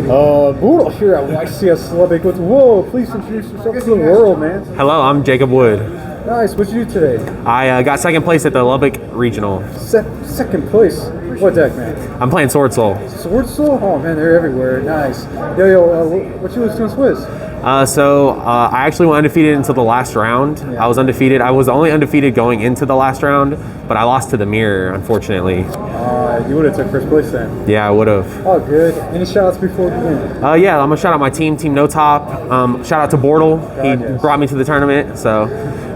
Bortle here at YESSSS Lubbock with whoa, please introduce yourself to the world, man. Hello, I'm Jacob Wood. Nice, what'd you do today? I got second place at the Lubbock Regional. Second place? What deck, man? I'm playing Swordsoul. Swordsoul? Oh man, they're everywhere. Nice. Yo, what you was doing Swiss? I actually went undefeated until the last round. Yeah. I was undefeated. I was only undefeated going into the last round, but I lost to the mirror, unfortunately. You would have took first place then. Yeah, I would have. Oh, good. Any shout outs before we begin? Yeah, I'm gonna shout out my team No Top. Shout out to Bortle. He brought me to the tournament. So,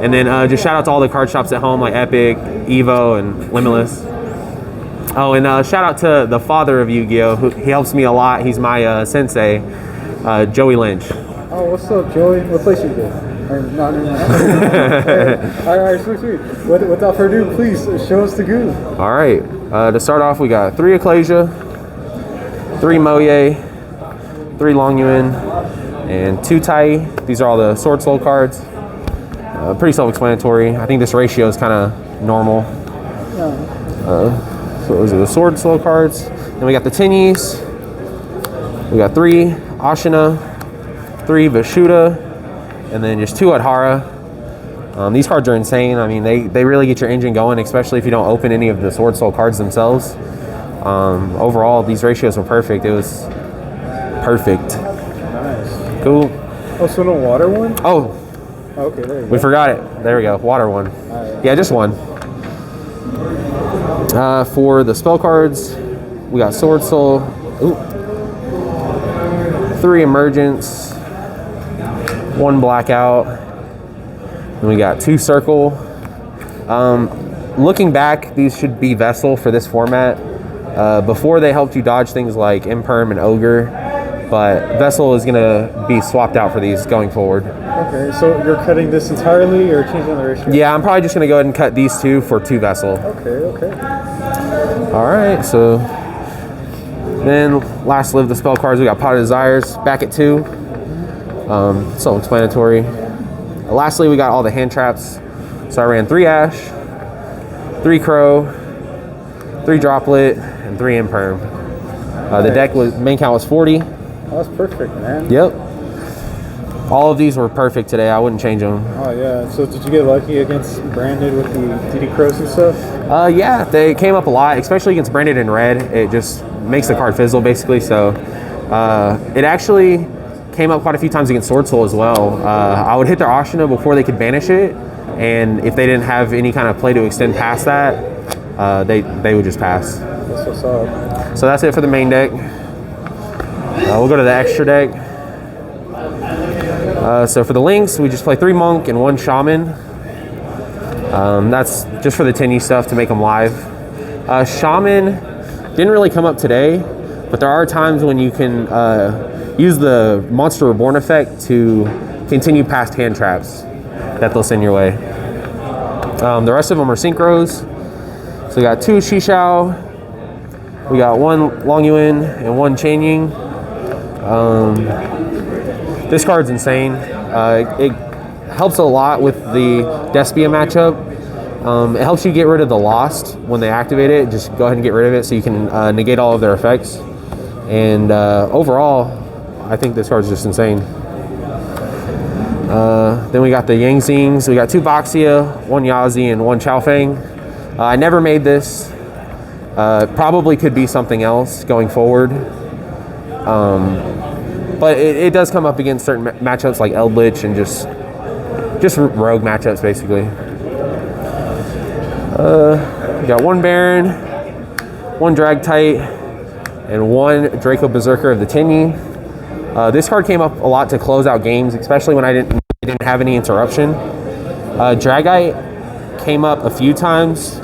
and then just shout out to all the card shops at home like Epic, Evo, and Limitless. Oh, and shout out to the father of Yu-Gi-Oh! He helps me a lot. He's my sensei, Joey Lynch. Oh, what's up, Joey? What place you go? All right, sweet. Without further ado, please show us the goo. All right. To start off, we got 3 Ecclesia, 3 Moye, 3 Longyuan, and 2 Tai. These are all the Swordsoul cards. Pretty self-explanatory. I think this ratio is kind of normal. So those are the Swordsoul cards. Then we got the Tenyis. We got 3 Ashina, 3 Vishuddha, and then just 2 Adhara. These cards are insane. I mean, they really get your engine going, especially if you don't open any of the Swordsoul cards themselves. Overall, these ratios were perfect. It was perfect. Nice. Cool. Oh, so no water one? Oh. Okay, there you go. We forgot it. There we go. Water one. Right. Yeah, just one. For the spell cards, we got Swordsoul. Ooh. 3 Emergence. 1 Blackout. And we got 2 Circle. Looking back, these should be Vessel for this format. Before they helped you dodge things like Imperm and Ogre, but Vessel is gonna be swapped out for these going forward. Okay, so you're cutting this entirely or changing the ratio? Yeah, I'm probably just gonna go ahead and cut these 2 for 2 Vessel. Okay. All right, so then lastly of the spell cards, we got Pot of Desires back at 2. Self-explanatory. Lastly, we got all the hand traps. So I ran 3 Ash, 3 Crow, 3 Droplet, and 3 Imperm. The deck main count was 40. Oh, that's perfect, man. Yep. All of these were perfect today. I wouldn't change them. Oh yeah. So did you get lucky against Branded with the DD Crows and stuff? Yeah, they came up a lot, especially against Branded in red. It just makes the card fizzle basically. So it actually came up quite a few times against Swordsoul as well. I would hit their Ashina before they could banish it, and if they didn't have any kind of play to extend past that, they would just pass. That's what's up. So that's it for the main deck. We'll go to the extra deck. So for the links, we just play 3 Monk and 1 Shaman. That's just for the Tenyi stuff to make them live. Shaman didn't really come up today, but there are times when you can use the Monster Reborn effect to continue past hand traps that they'll send your way. The rest of them are synchros. So we got 2 Shishao, we got 1 Longyuan and 1 Chanying. This card's insane. It helps a lot with the Despia matchup. It helps you get rid of the Lost when they activate it. Just go ahead and get rid of it so you can negate all of their effects. And overall, I think this card's just insane. Then we got the Yang Zings. We got 2 Boxia, 1 Yazi, and 1 Chaofeng. I never made this. Probably could be something else going forward. But it does come up against certain matchups like Eldritch and just rogue matchups basically. We got 1 Baron, 1 Dragtite, and 1 Draco Berserker of the Tenyi. This card came up a lot to close out games, especially when I didn't have any interruption. Dragite came up a few times.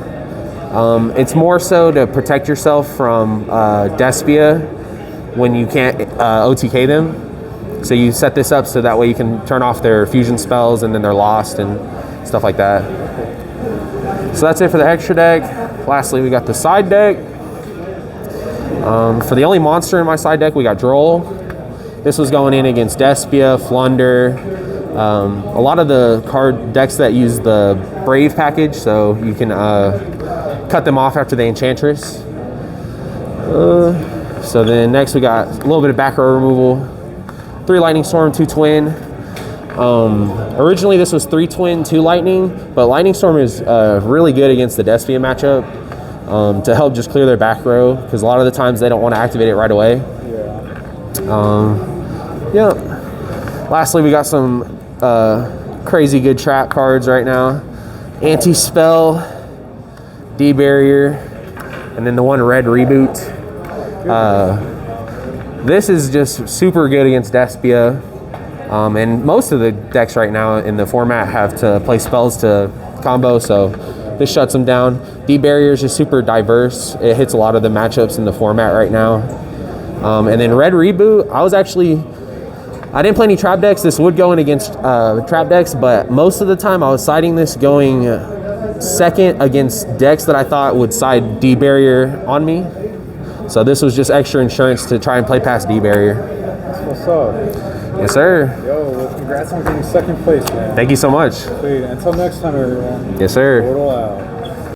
It's more so to protect yourself from Despia when you can't OTK them. So you set this up so that way you can turn off their fusion spells and then they're lost and stuff like that. So that's it for the extra deck. Lastly, we got the side deck. For the only monster in my side deck, we got Droll. This was going in against Despia, Flunder, a lot of the card decks that use the Brave package, so you can cut them off after they Enchantress. So then next we got a little bit of back row removal. 3 lightning storm, 2 twin. Originally this was 3 twin, 2 lightning, but lightning storm is really good against the Despia matchup to help just clear their back row, because a lot of the times they don't want to activate it right away. Yeah. Lastly, we got some crazy good trap cards right now. Anti-spell, D-barrier, and then the one red reboot. This is just super good against Despia. And most of the decks right now in the format have to play spells to combo, so this shuts them down. D-barrier is just super diverse. It hits a lot of the matchups in the format right now. And then red reboot, I didn't play any trap decks. This would go in against trap decks, but most of the time I was siding this going second against decks that I thought would side D-barrier on me. So this was just extra insurance to try and play past D-barrier. That's what's up. Yes, sir. Yo, well, congrats on getting second place, man. Thank you so much. Sweet. Until next time, everyone. Yes, sir. Portal out.